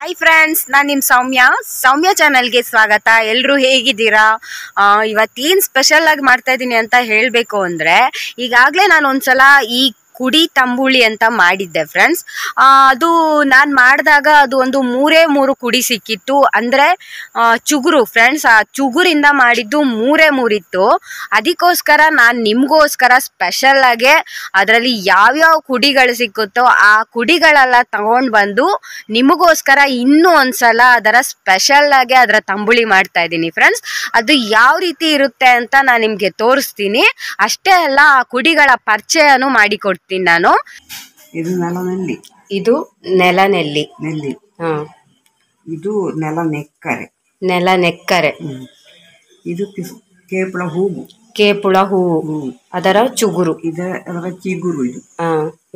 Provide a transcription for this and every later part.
Hi friends, ನಾನು ನಿಮ್ಮ ಸೌಮ್ಯ ಚಾನಲ್ಗೆ ಸ್ವಾಗತ. ಎಲ್ಲರೂ ಹೇಗಿದ್ದೀರಾ? ಇವತ್ತೇನು ಸ್ಪೆಷಲ್ ಆಗಿ ಮಾಡ್ತಾ ಇದ್ದೀನಿ ಅಂತ ಹೇಳಬೇಕು ಅಂದರೆ, ಈಗಾಗಲೇ ನಾನು ಒಂದ್ಸಲ ಈ ಕುಡಿ ತಂಬುಳಿ ಅಂತ ಮಾಡಿದ್ದೆ ಫ್ರೆಂಡ್ಸ್. ಅದು ನಾನು ಮಾಡಿದಾಗ ಅದು ಒಂದು ಮೂರು ಕುಡಿ ಸಿಕ್ಕಿತ್ತು. ಅಂದರೆ ಚುಗುರು ಫ್ರೆಂಡ್ಸ್, ಆ ಚುಗುರಿಂದ ಮಾಡಿದ್ದು ಮೂರಿತ್ತು. ಅದಕ್ಕೋಸ್ಕರ ನಾನು ನಿಮಗೋಸ್ಕರ ಸ್ಪೆಷಲ್ಲಾಗೆ ಅದರಲ್ಲಿ ಯಾವ್ಯಾವ ಕುಡಿಗಳು ಸಿಕ್ಕುತ್ತೋ ಆ ಕುಡಿಗಳೆಲ್ಲ ತಗೊಂಡು ಬಂದು ನಿಮಗೋಸ್ಕರ ಇನ್ನೂ ಒಂದ್ಸಲ ಅದರ ಸ್ಪೆಷಲ್ಲಾಗೆ ಅದರ ತಂಬುಳಿ ಮಾಡ್ತಾ ಇದ್ದೀನಿ ಫ್ರೆಂಡ್ಸ್. ಅದು ಯಾವ ರೀತಿ ಇರುತ್ತೆ ಅಂತ ನಾನು ನಿಮಗೆ ತೋರಿಸ್ತೀನಿ. ಅಷ್ಟೇ ಅಲ್ಲ, ಆ ಕುಡಿಗಳ ಪರಿಚಯನೂ ಮಾಡಿಕೊಡ್ತೀನಿ ನಾನು. ಇದು ನೆಲನೆಲ್ಲಿ, ಇದು ನೆಲನೆಲ್ಲಿ, ನೆಲ್ಲಿ. ಇದು ನೆಲನೆಕ್ಕರೆ. ಇದು ಕೇಪುಳ ಹೂವು, ಕೇಪುಳ ಹೂವು, ಅದರ ಚುಗುರು, ಅದರ ಚಿಗುರು. ಇದು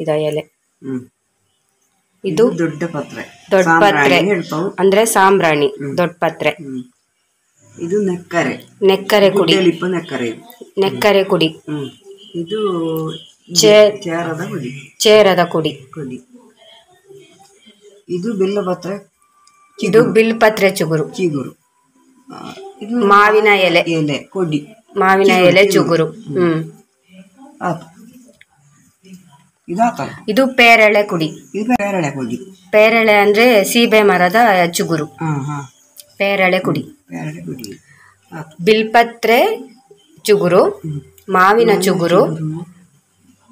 ಇದ ಎಲೆ. ಇದು ದೊಡ್ಡ ಪತ್ರೆ, ಅಂದ್ರೆ ಸಾಂಬ್ರಾಣಿ, ದೊಡ್ಡ ಪತ್ರೆ. ಇದು ನೆಕ್ಕರೆ ಕುಡಿ, ನೆಕ್ಕರೆ ಕುಡಿ. ಇದು ಚೇರದ ಕುಡಿ. ಇದು ಬಿಲ್ವಪತ್ರೆ, ಇದು ಬಿಲ್ಪತ್ರೆ ಚಿಗುರು. ಇದು ಮಾವಿನ ಎಲೆ ಕೊಡಿ, ಮಾವಿನ ಎಲೆ ಚುಗುರು. ಇದು ಪೇರಳೆ ಕುಡಿ. ಪೇರಳೆ ಅಂದ್ರೆ ಸೀಬೆ ಮರದ ಚುಗುರು. ಪೇರಳೆ ಕುಡಿ. ಬಿಲ್ಪತ್ರೆ ಚುಗುರು, ಮಾವಿನ ಚುಗುರು,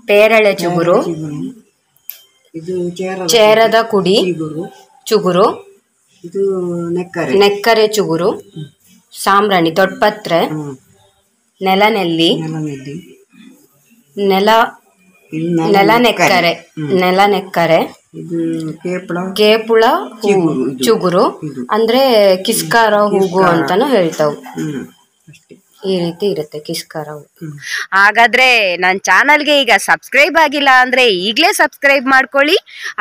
ಪೇರಳೆ ಚುಗುರು, ಇದು ಚೇರದ ಕುಡಿ ಚುಗುರು, ಇದು ನೆಕ್ಕರೆ ಚುಗುರು, ಸಾಂಬ್ರಾಣಿ, ದೊಡ್ಡಪತ್ರೆ, ನೆಲನೆಲ್ಲಿ, ನೆಲನೆಕ್ಕರೆ, ನೆಲನೆಕ್ಕರೆ. ಇದು ಕೇಪುಳ ಚುಗುರು ಅಂದ್ರೆ ಕಿಸ್ಕಾರ ಹೂಗು ಅಂತಾನು ಹೇಳ್ತಾವು. ಈ ರೀತಿ ಇರುತ್ತೆ ಕಿಸ್ಕಾರ ಹೂ. ಹಾಗಾದ್ರೆ ನನ್ನ ಚಾನಲ್ಗೆ ಈಗ ಸಬ್ಸ್ಕ್ರೈಬ್ ಆಗಿಲ್ಲ ಅಂದ್ರೆ ಈಗಲೇ ಸಬ್ಸ್ಕ್ರೈಬ್ ಮಾಡ್ಕೊಳ್ಳಿ.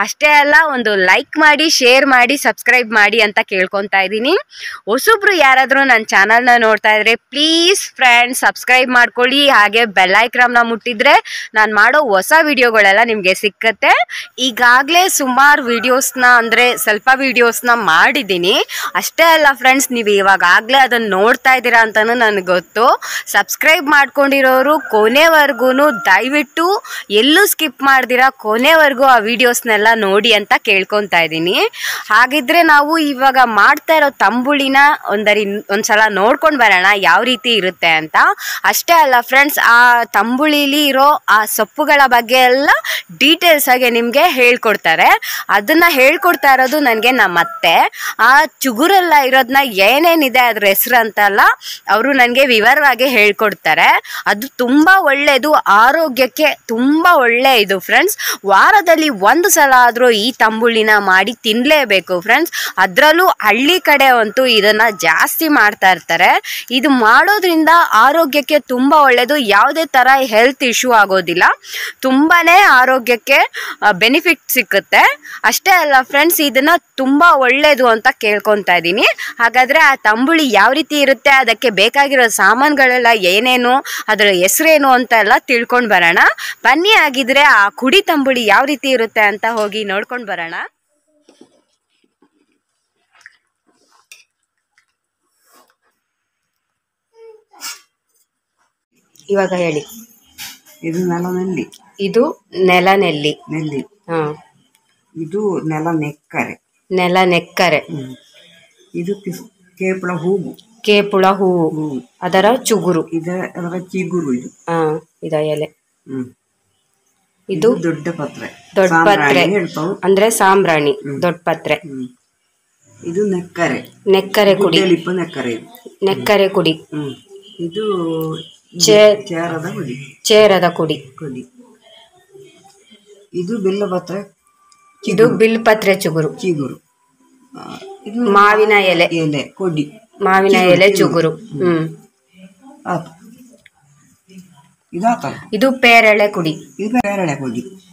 ಅಷ್ಟೇ ಅಲ್ಲ, ಒಂದು ಲೈಕ್ ಮಾಡಿ, ಶೇರ್ ಮಾಡಿ, ಸಬ್ಸ್ಕ್ರೈಬ್ ಮಾಡಿ ಅಂತ ಕೇಳ್ಕೊತಾ ಇದ್ದೀನಿ. ಹೊಸಬ್ರು ಯಾರಾದರೂ ನನ್ನ ಚಾನಲ್ನ ನೋಡ್ತಾ ಇದ್ರೆ ಪ್ಲೀಸ್ ಫ್ರೆಂಡ್ಸ್ ಸಬ್ಸ್ಕ್ರೈಬ್ ಮಾಡ್ಕೊಳ್ಳಿ. ಹಾಗೆ ಬೆಲ್ ಐಕಾನ್ನ ಮುಟ್ಟಿದ್ರೆ ನಾನು ಮಾಡೋ ಹೊಸ ವಿಡಿಯೋಗಳೆಲ್ಲ ನಿಮಗೆ ಸಿಕ್ಕತ್ತೆ. ಈಗಾಗಲೇ ಸುಮಾರು ವಿಡಿಯೋಸ್ನ ಅಂದರೆ ಸ್ವಲ್ಪ ವಿಡಿಯೋಸ್ನ ಮಾಡಿದ್ದೀನಿ. ಅಷ್ಟೇ ಅಲ್ಲ ಫ್ರೆಂಡ್ಸ್, ನೀವು ಇವಾಗಲೇ ಅದನ್ನು ನೋಡ್ತಾ ಇದ್ದೀರಾ ಅಂತಲೂ ನನಗೆ ಗೊತ್ತು. ಸಬ್ಸ್ಕ್ರೈಬ್ ಮಾಡ್ಕೊಂಡಿರೋರು ಕೊನೆವರೆಗೂ ದಯವಿಟ್ಟು ಎಲ್ಲೂ ಸ್ಕಿಪ್ ಮಾಡ್ದಿರಾ ಕೊನೆವರೆಗೂ ಆ ವಿಡಿಯೋಸ್ನೆಲ್ಲ ನೋಡಿ ಅಂತ ಕೇಳ್ಕೊತಾ ಇದ್ದೀನಿ. ಹಾಗಿದ್ರೆ ನಾವು ಇವಾಗ ಮಾಡ್ತಾ ಇರೋ ತಂಬುಳಿನ ಒಂದ್ಸಲ ನೋಡ್ಕೊಂಡು ಬರೋಣ ಯಾವ ರೀತಿ ಇರುತ್ತೆ ಅಂತ. ಅಷ್ಟೇ ಅಲ್ಲ ಫ್ರೆಂಡ್ಸ್, ಆ ತಂಬುಳಿಲಿ ಇರೋ ಆ ಸೊಪ್ಪುಗಳ ಬಗ್ಗೆ ಎಲ್ಲ ಡೀಟೇಲ್ಸ್ ಆಗಿ ನಿಮಗೆ ಹೇಳ್ಕೊಡ್ತಾರೆ. ಅದನ್ನ ಹೇಳ್ಕೊಡ್ತಾ ಇರೋದು ನನಗೆ ನಮ್ಮ ಅತ್ತೆ. ಆ ಚುಗುರೆಲ್ಲ ಇರೋದನ್ನ ಏನೇನಿದೆ ಅದ್ರ ಹೆಸರು ಅಂತಲ್ಲ ಅವರು ನನಗೆ ವಿವರವಾಗಿ ಹೇಳ್ಕೊಡ್ತಾರೆ. ಅದು ತುಂಬಾ ಒಳ್ಳೆಯದು, ಆರೋಗ್ಯಕ್ಕೆ ತುಂಬಾ ಒಳ್ಳೆ ಇದು ಫ್ರೆಂಡ್ಸ್. ವಾರದಲ್ಲಿ ಒಂದು ಸಲ ಆದರೂ ಈ ತಂಬುಳಿನ ಮಾಡಿ ತಿನ್ನಲೇಬೇಕು ಫ್ರೆಂಡ್ಸ್. ಅದರಲ್ಲೂ ಹಳ್ಳಿ ಕಡೆ ಅಂತೂ ಇದನ್ನ ಜಾಸ್ತಿ ಮಾಡ್ತಾ ಇರ್ತಾರೆ. ಇದು ಮಾಡೋದ್ರಿಂದ ಆರೋಗ್ಯಕ್ಕೆ ತುಂಬಾ ಒಳ್ಳೆಯದು, ಯಾವುದೇ ತರ ಹೆಲ್ತ್ ಇಶ್ಯೂ ಆಗೋದಿಲ್ಲ, ತುಂಬಾನೇ ಆರೋಗ್ಯಕ್ಕೆ ಬೆನಿಫಿಟ್ ಸಿಕ್ಕುತ್ತೆ. ಅಷ್ಟೇ ಅಲ್ಲ ಫ್ರೆಂಡ್ಸ್, ಇದನ್ನ ತುಂಬಾ ಒಳ್ಳೆಯದು ಅಂತ ಕೇಳ್ಕೊತಾ ಇದ್ದೀನಿ. ಹಾಗಾದ್ರೆ ಆ ತಂಬುಳಿ ಯಾವ ರೀತಿ ಇರುತ್ತೆ, ಅದಕ್ಕೆ ಬೇಕಾಗಿರೋ ಸಾಮಾನುಗಳೆಲ್ಲ ಏನೇನು, ಅದರ ಹೆಸರೇನು ಅಂತ ಎಲ್ಲ ತಿಳ್ಕೊಂಡು ಬರೋಣ ಬನ್ನಿ. ಆಗಿದ್ರೆ ಆ ಕುಡಿ ತಂಬುಳಿ ಯಾವ ರೀತಿ ಇರುತ್ತೆ ಅಂತ ಹೋಗಿ ನೋಡ್ಕೊಂಡು ಬರೋಣ. ಇವಾಗ ಹೇಳಿ. ಇದು ನೆಲನೆಲ್ಲಿ, ಇದು ನೆಲನೆಲ್ಲಿ, ನೆಲ್ಲಿ. ಇದು ನೆಲನೆಕ್ಕರೆ. ಇದು ಕೇಪುಳ ಹೂವು, ಕೇಪುಳ ಹೂವು, ಅದರ ಚುಗುರು, ಅದರ ಚಿಗುರು. ಇದು ಇದ ಎಲೆ. ಇದು ದೊಡ್ಡ ಪತ್ರೆ, ದೊಡ್ಡ ಪತ್ರೆ ಅಂದ್ರೆ ಸಾಂಬ್ರಾಣಿ, ದೊಡ್ಡ ಪತ್ರೆ. ಇದು ನೆಕ್ಕರೆ ಕುಡಿ, ನೆಕ್ಕರೆ ಕುಡಿ. ಇದು ಚೇರದ ಕುಡಿ. ಇದು ಬಿಲ್ವಪತ್ರೆ, ಇದು ಬಿಲ್ಪತ್ರೆ ಚುಗುರು. ಇದು ಮಾವಿನ ಎಲೆ ಕೊಡಿ, ಮಾವಿನ ಎಲೆ ಚುಗುರು. ಇದು ಪೇರಳೆ ಕುಡಿ.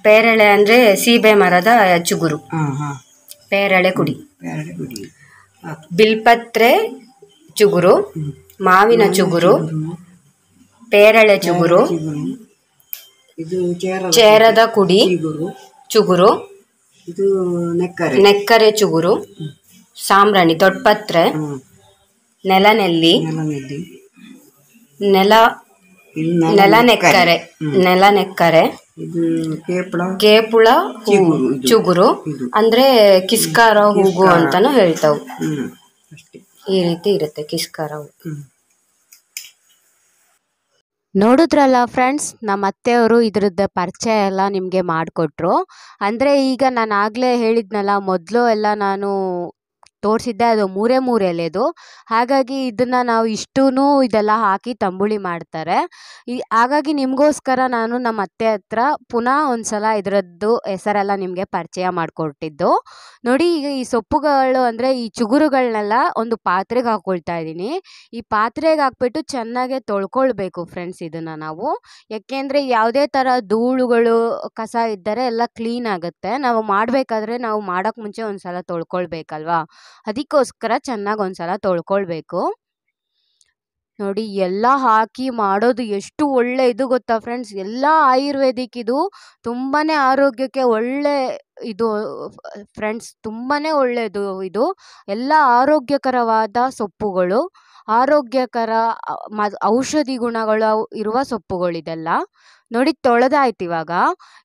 ಪೇರಳೆ ಅಂದ್ರೆ ಸೀಬೆ ಮರದ ಚುಗುರು. ಪೇರಳೆ ಕುಡಿ. ಬಿಲ್ಪತ್ರೆ ಚುಗುರು, ಮಾವಿನ ಚುಗುರು, ಪೇರಳೆ ಚುಗುರು, ಚೇರದ ಕುಡಿ ಚುಗುರು, ಇದು ನೆಕ್ಕರೆ ನೆಕ್ಕರೆ ಚುಗುರು, ಸಾಂಬ್ರಾಣಿ, ದೊಡ್ಡಪತ್ರೆ, ನೆಲನೆಲ್ಲಿ, ನೆಲನೆಲ್ಲಿ, ನೆಲ ಇದು ನೆಲನೆಕ್ಕರೆ, ನೆಲನೆಕ್ಕರೆ, ಇದು ಕೇಪಳ, ಕೇಪುಳ, ಚುಗುರು ಅಂದ್ರೆ ಕಿಸ್ಕಾರ ಹೂಗು ಅಂತಾನು ಹೇಳ್ತಾವ್. ಅಷ್ಟೇ. ಈ ರೀತಿ ಇರುತ್ತೆ ಕಿಸ್ಕಾರ ಹೂ. ನೋಡಿದ್ರಲ್ಲ ಫ್ರೆಂಡ್ಸ್, ನಮ್ಮ ಅತ್ತೆಯವರು ಇದ್ರದ್ದು ಪರಿಚಯ ಎಲ್ಲ ನಿಮಗೆ ಮಾಡಿಕೊಟ್ರು. ಅಂದರೆ ಈಗ ನಾನು ಆಗಲೇ ಹೇಳಿದ್ನಲ್ಲ, ಮೊದಲು ಎಲ್ಲ ನಾನು ತೋರಿಸಿದ್ದೆ ಅದು 3 ಎಲೆದು. ಹಾಗಾಗಿ ಇದನ್ನು ನಾವು ಇಷ್ಟೂ ಇದೆಲ್ಲ ಹಾಕಿ ತಂಬುಳಿ ಮಾಡ್ತಾರೆ. ಹಾಗಾಗಿ ನಿಮಗೋಸ್ಕರ ನಾನು ನಮ್ಮ ಅತ್ತೆ ಹತ್ರ ಪುನಃ ಒಂದು ಸಲ ಇದರದ್ದು ಹೆಸರೆಲ್ಲ ನಿಮಗೆ ಪರಿಚಯ ಮಾಡಿಕೊಟ್ಟಿದ್ದು. ನೋಡಿ, ಈಗ ಈ ಸೊಪ್ಪುಗಳು ಅಂದರೆ ಈ ಚುಗುರುಗಳನ್ನೆಲ್ಲ ಒಂದು ಪಾತ್ರೆಗೆ ಹಾಕ್ಕೊಳ್ತಾ ಇದ್ದೀನಿ. ಈ ಪಾತ್ರೆಗೆ ಹಾಕ್ಬಿಟ್ಟು ಚೆನ್ನಾಗಿ ತೊಳ್ಕೊಳ್ಬೇಕು ಫ್ರೆಂಡ್ಸ್ ಇದನ್ನು ನಾವು. ಯಾಕೆಂದರೆ ಯಾವುದೇ ಥರ ಧೂಳುಗಳು ಕಸ ಇದ್ದರೆ ಎಲ್ಲ ಕ್ಲೀನ್ ಆಗುತ್ತೆ. ನಾವು ಮಾಡಬೇಕಾದ್ರೆ ನಾವು ಮಾಡೋಕ್ಕೆ ಮುಂಚೆ ಒಂದು ಸಲ ತೊಳ್ಕೊಳ್ಬೇಕಲ್ವಾ, ಅದಕ್ಕೋಸ್ಕರ ಚೆನ್ನಾಗಿ ಒಂದು ಸಲ ತೊಳ್ಕೊಳ್ಬೇಕು. ನೋಡಿ, ಎಲ್ಲ ಹಾಕಿ ಮಾಡೋದು ಎಷ್ಟು ಒಳ್ಳೆ ಇದು ಗೊತ್ತಾ ಫ್ರೆಂಡ್ಸ್. ಎಲ್ಲ ಆಯುರ್ವೇದಿಕ್, ಇದು ತುಂಬಾ ಆರೋಗ್ಯಕ್ಕೆ ಒಳ್ಳೆ ಇದು ಫ್ರೆಂಡ್ಸ್, ತುಂಬಾ ಒಳ್ಳೆಯದು ಇದು. ಎಲ್ಲ ಆರೋಗ್ಯಕರವಾದ ಸೊಪ್ಪುಗಳು, ಆರೋಗ್ಯಕರ ಔಷಧಿ ಗುಣಗಳು ಇರುವ ಸೊಪ್ಪುಗಳಿದೆಲ್ಲ. ನೋಡಿ, ತೊಳೆದಾಯ್ತು. ಇವಾಗ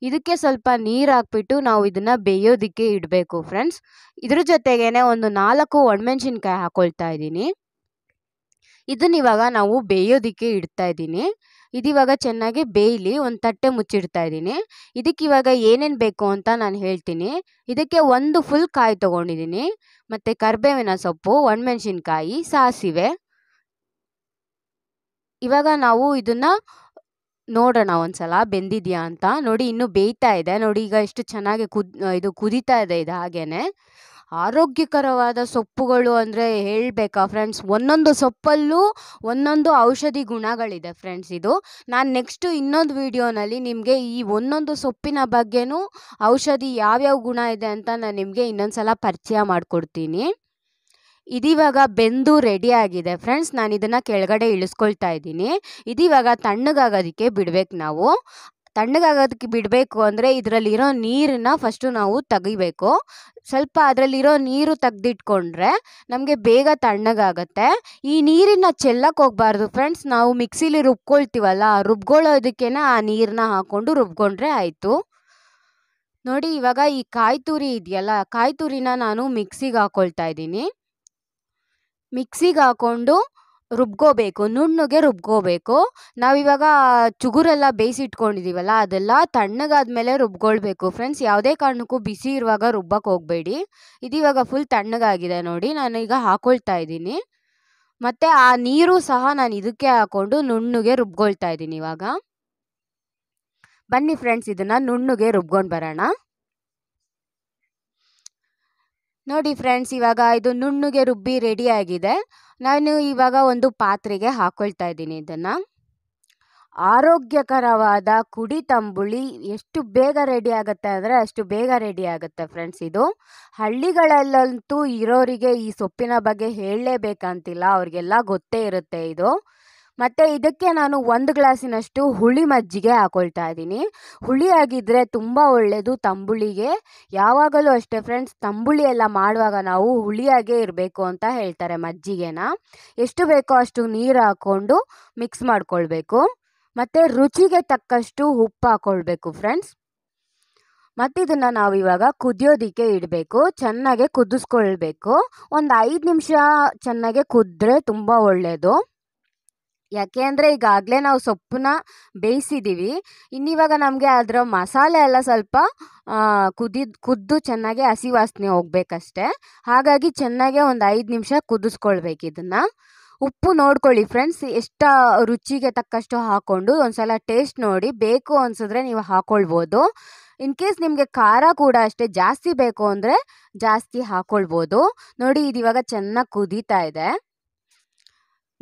ಇದಕ್ಕೆ ಸ್ವಲ್ಪ ನೀರು ಹಾಕ್ಬಿಟ್ಟು ನಾವು ಇದನ್ನು ಬೇಯೋದಕ್ಕೆ ಇಡಬೇಕು ಫ್ರೆಂಡ್ಸ್. ಇದ್ರ ಜೊತೆಗೇನೆ ಒಂದು 4 ಒಣಮೆಣ್ಸಿನ್ಕಾಯಿ ಹಾಕ್ಕೊಳ್ತಾ ಇದ್ದೀನಿ. ಇದನ್ನ ಇವಾಗ ನಾವು ಬೇಯೋದಕ್ಕೆ ಇಡ್ತಾ ಇದ್ದೀನಿ. ಇದಿವಾಗ ಚೆನ್ನಾಗಿ ಬೇಯಲಿ, ಒಂದು ತಟ್ಟೆ ಮುಚ್ಚಿಡ್ತಾ ಇದ್ದೀನಿ. ಇದಕ್ಕೆ ಇವಾಗ ಏನೇನು ಬೇಕು ಅಂತ ನಾನು ಹೇಳ್ತೀನಿ. ಇದಕ್ಕೆ 1 ಫುಲ್ ಕಾಯಿ ತೊಗೊಂಡಿದ್ದೀನಿ, ಮತ್ತು ಕರಿಬೇವಿನ ಸೊಪ್ಪು, ಒಣಮೆಣ್ಸಿನ್ಕಾಯಿ, ಸಾಸಿವೆ. ಇವಾಗ ನಾವು ಇದನ್ನು ನೋಡೋಣ ಒಂದ್ಸಲ ಬೆಂದಿದೆಯಾ ಅಂತ. ನೋಡಿ, ಇನ್ನೂ ಬೇಯ್ತಾ ಇದೆ. ನೋಡಿ, ಈಗ ಎಷ್ಟು ಚೆನ್ನಾಗಿ ಇದು ಕುದೀತಾ ಇದೆ. ಇದು ಹಾಗೇನೆ ಆರೋಗ್ಯಕರವಾದ ಸೊಪ್ಪುಗಳು ಅಂದರೆ ಹೇಳಬೇಕಾ ಫ್ರೆಂಡ್ಸ್, ಒಂದೊಂದು ಸೊಪ್ಪಲ್ಲೂ ಒಂದೊಂದು ಔಷಧಿ ಗುಣಗಳಿದೆ ಫ್ರೆಂಡ್ಸ್. ಇದು ನಾನು ನೆಕ್ಸ್ಟು ಇನ್ನೊಂದು ವಿಡಿಯೋನಲ್ಲಿ ನಿಮಗೆ ಈ ಒಂದೊಂದು ಸೊಪ್ಪಿನ ಬಗ್ಗೆನೂ ಔಷಧಿ ಯಾವ್ಯಾವ ಗುಣ ಇದೆ ಅಂತ ನಾನು ನಿಮಗೆ ಇನ್ನೊಂದು ಸಲ ಪರಿಚಯ ಮಾಡಿಕೊಡ್ತೀನಿ. ಇದಿವಾಗ ಬೆಂದು ರೆಡಿ ಆಗಿದೆ ಫ್ರೆಂಡ್ಸ್. ನಾನು ಇದನ್ನು ಕೆಳಗಡೆ ಇಳಿಸ್ಕೊಳ್ತಾ ಇದ್ದೀನಿ. ಇದಿವಾಗ ತಣ್ಣಗಾಗೋದಕ್ಕೆ ಬಿಡಬೇಕು ನಾವು. ತಣ್ಣಗಾಗೋದಕ್ಕೆ ಬಿಡಬೇಕು ಅಂದರೆ ಇದರಲ್ಲಿರೋ ನೀರನ್ನು ಫಸ್ಟು ನಾವು ತೆಗಿಬೇಕು. ಸ್ವಲ್ಪ ಅದರಲ್ಲಿರೋ ನೀರು ತೆಗೆದಿಟ್ಕೊಂಡ್ರೆ ನಮಗೆ ಬೇಗ ತಣ್ಣಗಾಗತ್ತೆ. ಈ ನೀರನ್ನು ಚೆಲ್ಲಕ್ಕೆ ಹೋಗಬಾರ್ದು ಫ್ರೆಂಡ್ಸ್. ನಾವು ಮಿಕ್ಸಿಲಿ ರುಬ್ಕೊಳ್ತೀವಲ್ಲ, ರುಬ್ಕೊಳ್ಳೋದಕ್ಕೇ ಆ ನೀರನ್ನ ಹಾಕ್ಕೊಂಡು ರುಬ್ಕೊಂಡ್ರೆ ಆಯಿತು. ನೋಡಿ, ಇವಾಗ ಈ ಕಾಯಿ ತುರಿ ಇದೆಯಲ್ಲ, ಕಾಯಿ ತುರಿನ ನಾನು ಮಿಕ್ಸಿಗೆ ಹಾಕ್ಕೊಳ್ತಾ ಇದ್ದೀನಿ. ಮಿಕ್ಸಿಗೆ ಹಾಕ್ಕೊಂಡು ರುಬ್ಕೋಬೇಕು, ನುಣ್ಣಗೆ ರುಬ್ಕೋಬೇಕು. ನಾವಿವಾಗ ಚುಗುರೆಲ್ಲ ಬೇಯಿಸಿಟ್ಕೊಂಡಿದ್ದೀವಲ್ಲ, ಅದೆಲ್ಲ ತಣ್ಣಗಾದ್ಮೇಲೆ ರುಬ್ಕೊಳ್ಬೇಕು ಫ್ರೆಂಡ್ಸ್. ಯಾವುದೇ ಕಾರಣಕ್ಕೂ ಬಿಸಿ ಇರುವಾಗ ರುಬ್ಬಕ್ಕೆ ಹೋಗಬೇಡಿ. ಇದಿವಾಗ ಫುಲ್ ತಣ್ಣಗಾಗಿದೆ. ನೋಡಿ, ನಾನೀಗ ಹಾಕ್ಕೊಳ್ತಾ ಇದ್ದೀನಿ. ಮತ್ತು ಆ ನೀರು ಸಹ ನಾನು ಇದಕ್ಕೆ ಹಾಕ್ಕೊಂಡು ನುಣ್ಣಗೆ ರುಬ್ಕೊಳ್ತಾ ಇದ್ದೀನಿ. ಇವಾಗ ಬನ್ನಿ ಫ್ರೆಂಡ್ಸ್, ಇದನ್ನು ನುಣ್ಣಗೆ ರುಬ್ಕೊಂಡು ಬರೋಣ. ನೋಡಿ ಫ್ರೆಂಡ್ಸ್, ಇವಾಗ ಇದು ನುಣ್ಣಗೆ ರುಬ್ಬಿ ರೆಡಿ ಆಗಿದೆ. ನಾನು ಇವಾಗ ಒಂದು ಪಾತ್ರೆಗೆ ಹಾಕ್ಕೊಳ್ತಾ ಇದ್ದೀನಿ ಇದನ್ನು. ಆರೋಗ್ಯಕರವಾದ ಕುಡಿ ತಂಬುಳಿ ಎಷ್ಟು ಬೇಗ ರೆಡಿ ಆಗುತ್ತೆ ಅಂದರೆ ಅಷ್ಟು ಬೇಗ ರೆಡಿ ಆಗುತ್ತೆ ಫ್ರೆಂಡ್ಸ್. ಇದು ಹಳ್ಳಿಗಳಲ್ಲಂತೂ ಇರೋರಿಗೆ ಈ ಸೊಪ್ಪಿನ ಬಗ್ಗೆ ಹೇಳಲೇಬೇಕಂತಿಲ್ಲ, ಅವ್ರಿಗೆಲ್ಲ ಗೊತ್ತೇ ಇರುತ್ತೆ ಇದು. ಮತ್ತು ಇದಕ್ಕೆ ನಾನು 1 ಗ್ಲಾಸಿನಷ್ಟು ಹುಳಿ ಮಜ್ಜಿಗೆ ಹಾಕ್ಕೊಳ್ತಾ ಇದ್ದೀನಿ. ಹುಳಿಯಾಗಿದ್ದರೆ ತುಂಬ ಒಳ್ಳೆಯದು ತಂಬುಳಿಗೆ. ಯಾವಾಗಲೂ ಅಷ್ಟೇ ಫ್ರೆಂಡ್ಸ್, ತಂಬುಳಿ ಎಲ್ಲ ಮಾಡುವಾಗ ನಾವು ಹುಳಿಯಾಗೇ ಇರಬೇಕು ಅಂತ ಹೇಳ್ತಾರೆ ಮಜ್ಜಿಗೆನ. ಎಷ್ಟು ಬೇಕೋ ಅಷ್ಟು ನೀರು ಹಾಕ್ಕೊಂಡು ಮಿಕ್ಸ್ ಮಾಡ್ಕೊಳ್ಬೇಕು. ಮತ್ತು ರುಚಿಗೆ ತಕ್ಕಷ್ಟು ಉಪ್ಪು ಹಾಕ್ಕೊಳ್ಬೇಕು ಫ್ರೆಂಡ್ಸ್. ಮತ್ತು ಇದನ್ನು ನಾವು ಇವಾಗ ಕುದಿಯೋದಕ್ಕೆ ಇಡಬೇಕು. ಚೆನ್ನಾಗೆ ಕುದಿಸ್ಕೊಳ್ಬೇಕು. ಒಂದು 5 ನಿಮಿಷ ಚೆನ್ನಾಗೆ ಕುದ್ರೆ ತುಂಬ ಒಳ್ಳೆಯದು. ಯಾಕೆ ಅಂದರೆ ಈಗಾಗಲೇ ನಾವು ಸೊಪ್ಪನ್ನ ಬೇಯಿಸಿದ್ದೀವಿ. ಇನ್ನಿವಾಗ ನಮಗೆ ಅದರ ಮಸಾಲೆ ಎಲ್ಲ ಸ್ವಲ್ಪ ಕುದ್ದು ಚೆನ್ನಾಗಿ ಹಸಿ ವಾಸನೆ ಹೋಗ್ಬೇಕಷ್ಟೆ. ಹಾಗಾಗಿ ಚೆನ್ನಾಗೆ ಒಂದು 5 ನಿಮಿಷ ಕುದಿಸ್ಕೊಳ್ಬೇಕು ಇದನ್ನು. ಉಪ್ಪು ನೋಡ್ಕೊಳ್ಳಿ ಫ್ರೆಂಡ್ಸ್, ಎಷ್ಟು ರುಚಿಗೆ ತಕ್ಕಷ್ಟು ಹಾಕ್ಕೊಂಡು ಒಂದು ಸಲ ಟೇಸ್ಟ್ ನೋಡಿ. ಬೇಕು ಅನಿಸಿದ್ರೆ ನೀವು ಹಾಕ್ಕೊಳ್ಬೋದು. ಇನ್ ಕೇಸ್ ನಿಮಗೆ ಖಾರ ಕೂಡ ಅಷ್ಟೇ ಜಾಸ್ತಿ ಬೇಕು ಅಂದರೆ ಜಾಸ್ತಿ ಹಾಕ್ಕೊಳ್ಬೋದು. ನೋಡಿ, ಇದಿವಾಗ ಚೆನ್ನಾಗಿ ಕುದೀತಾ ಇದೆ.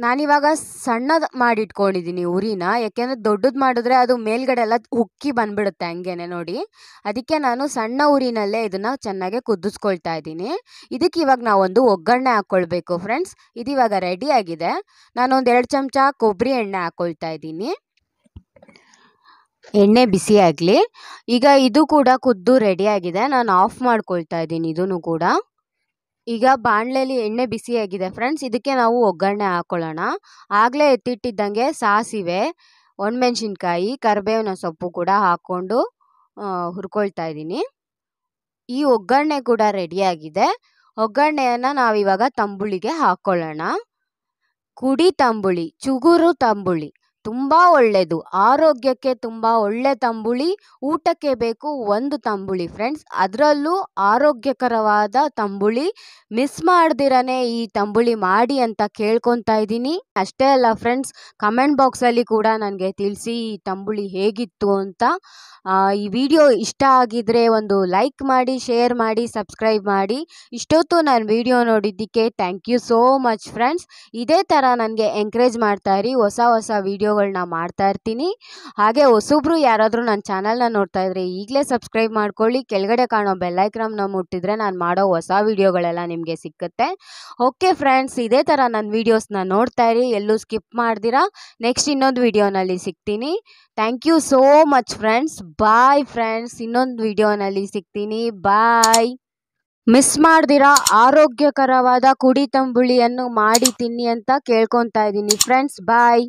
ನಾನಿವಾಗ ಸಣ್ಣದು ಮಾಡಿಟ್ಕೊಂಡಿದ್ದೀನಿ ಉರಿನ. ಯಾಕೆಂದರೆ ದೊಡ್ಡದು ಮಾಡಿದ್ರೆ ಅದು ಮೇಲ್ಗಡೆ ಎಲ್ಲ ಉಕ್ಕಿ ಬಂದ್ಬಿಡುತ್ತೆ ಹಂಗೇನೆ. ನೋಡಿ, ಅದಕ್ಕೆ ನಾನು ಸಣ್ಣ ಉರಿನಲ್ಲೇ ಇದನ್ನು ಚೆನ್ನಾಗಿ ಕುದಿಸ್ಕೊಳ್ತಾ ಇದ್ದೀನಿ. ಇದಕ್ಕೆ ಇವಾಗ ನಾವೊಂದು ಒಗ್ಗರಣೆ ಹಾಕ್ಕೊಳ್ಬೇಕು ಫ್ರೆಂಡ್ಸ್. ಇದಿವಾಗ ರೆಡಿ ಆಗಿದೆ. ನಾನೊಂದು 2 ಚಮಚ ಕೊಬ್ಬರಿ ಎಣ್ಣೆ ಹಾಕ್ಕೊಳ್ತಾ ಇದ್ದೀನಿ. ಎಣ್ಣೆ ಬಿಸಿ ಆಗಲಿ. ಈಗ ಇದು ಕೂಡ ಕುದ್ದು ರೆಡಿ ಆಗಿದೆ. ನಾನು ಆಫ್ ಮಾಡ್ಕೊಳ್ತಾ ಇದ್ದೀನಿ ಇದನ್ನು ಕೂಡ. ಈಗ ಬಾಣಲೆಯಲ್ಲಿ ಎಣ್ಣೆ ಬಿಸಿಯಾಗಿದೆ ಫ್ರೆಂಡ್ಸ್. ಇದಕ್ಕೆ ನಾವು ಒಗ್ಗರಣೆ ಹಾಕೊಳ್ಳೋಣ. ಆಗಲೇ ಎತ್ತಿಟ್ಟಿದ್ದಂಗೆ ಸಾಸಿವೆ, ಒಣಮೆಣಸಿನ್ಕಾಯಿ, ಕರಿಬೇವಿನ ಸೊಪ್ಪು ಕೂಡ ಹಾಕ್ಕೊಂಡು ಹುರ್ಕೊಳ್ತಾ ಇದ್ದೀನಿ. ಈ ಒಗ್ಗರಣೆ ಕೂಡ ರೆಡಿಯಾಗಿದೆ. ಒಗ್ಗರಣೆಯನ್ನು ನಾವಿವಾಗ ತಂಬುಳಿಗೆ ಹಾಕ್ಕೊಳ್ಳೋಣ. ಕುಡಿ ತಂಬುಳಿ, ಚುಗುರು ತಂಬುಳಿ ತುಂಬ ಒಳ್ಳೆಯದು, ಆರೋಗ್ಯಕ್ಕೆ ತುಂಬ ಒಳ್ಳೆ ತಂಬುಳಿ. ಊಟಕ್ಕೆ ಬೇಕು ಒಂದು ತಂಬುಳಿ ಫ್ರೆಂಡ್ಸ್, ಅದರಲ್ಲೂ ಆರೋಗ್ಯಕರವಾದ ತಂಬುಳಿ. ಮಿಸ್ ಮಾಡ್ದಿರನೇ ಈ ತಂಬುಳಿ ಮಾಡಿ ಅಂತ ಕೇಳ್ಕೊತಾ ಇದ್ದೀನಿ. ಅಷ್ಟೇ ಅಲ್ಲ ಫ್ರೆಂಡ್ಸ್, ಕಮೆಂಟ್ ಬಾಕ್ಸಲ್ಲಿ ಕೂಡ ನನಗೆ ತಿಳಿಸಿ ಈ ತಂಬುಳಿ ಹೇಗಿತ್ತು ಅಂತ. ಈ ವಿಡಿಯೋ ಇಷ್ಟ ಆಗಿದ್ರೆ ಒಂದು ಲೈಕ್ ಮಾಡಿ, ಶೇರ್ ಮಾಡಿ, ಸಬ್ಸ್ಕ್ರೈಬ್ ಮಾಡಿ. ಇಷ್ಟೊತ್ತು ನಾನು ವಿಡಿಯೋ ನೋಡಿದ್ದಕ್ಕೆ thank you so much friends. ಇದೇ ಥರ ನನಗೆ ಎಂಕರೇಜ್ ಮಾಡ್ತಾ ಇರಿ, ಹೊಸ ಹೊಸ ವಿಡಿಯೋಗಳನ್ನ ಮಾಡ್ತಾ ಇರ್ತೀನಿ. ಹಾಗೆ ಹೊಸಬ್ರು ಯಾರಾದರೂ ನನ್ನ ಚಾನಲ್ನ ನೋಡ್ತಾ ಇದ್ರೆ ಈಗಲೇ ಸಬ್ಸ್ಕ್ರೈಬ್ ಮಾಡ್ಕೊಳ್ಳಿ. ಕೆಳಗಡೆ ಕಾಣೋ ಬೆಲ್ಲೈಕ್ರನ್ನ ಮುಟ್ಟಿದ್ರೆ ನಾನು ಮಾಡೋ ಹೊಸ ವಿಡಿಯೋಗಳೆಲ್ಲ ನಿಮಗೆ ಸಿಕ್ಕುತ್ತೆ. ಓಕೆ ಫ್ರೆಂಡ್ಸ್, ಇದೇ ಥರ ನನ್ನ ವೀಡಿಯೋಸ್ನ ನೋಡ್ತಾ ಇರಿ, ಎಲ್ಲೂ ಸ್ಕಿಪ್ ಮಾಡ್ದಿರಾ. ನೆಕ್ಸ್ಟ್ ಇನ್ನೊಂದು ವಿಡಿಯೋನಲ್ಲಿ ಸಿಗ್ತೀನಿ. Thank you so much friends. Bye friends, ಇನ್ನೊಂದು ವಿಡಿಯೋನಲ್ಲಿ ಸಿಗ್ತೀನಿ. ಬಾಯ್. ಮಿಸ್ ಮಾಡ್ದಿರಾ ಆರೋಗ್ಯಕರವಾದ ಕುಡಿ ತಂಬುಳಿಯನ್ನು ಮಾಡಿ ತಿನ್ನಿ ಅಂತ ಕೇಳ್ಕೊತಾ ಇದ್ದೀನಿ ಫ್ರೆಂಡ್ಸ್. ಬಾಯ್.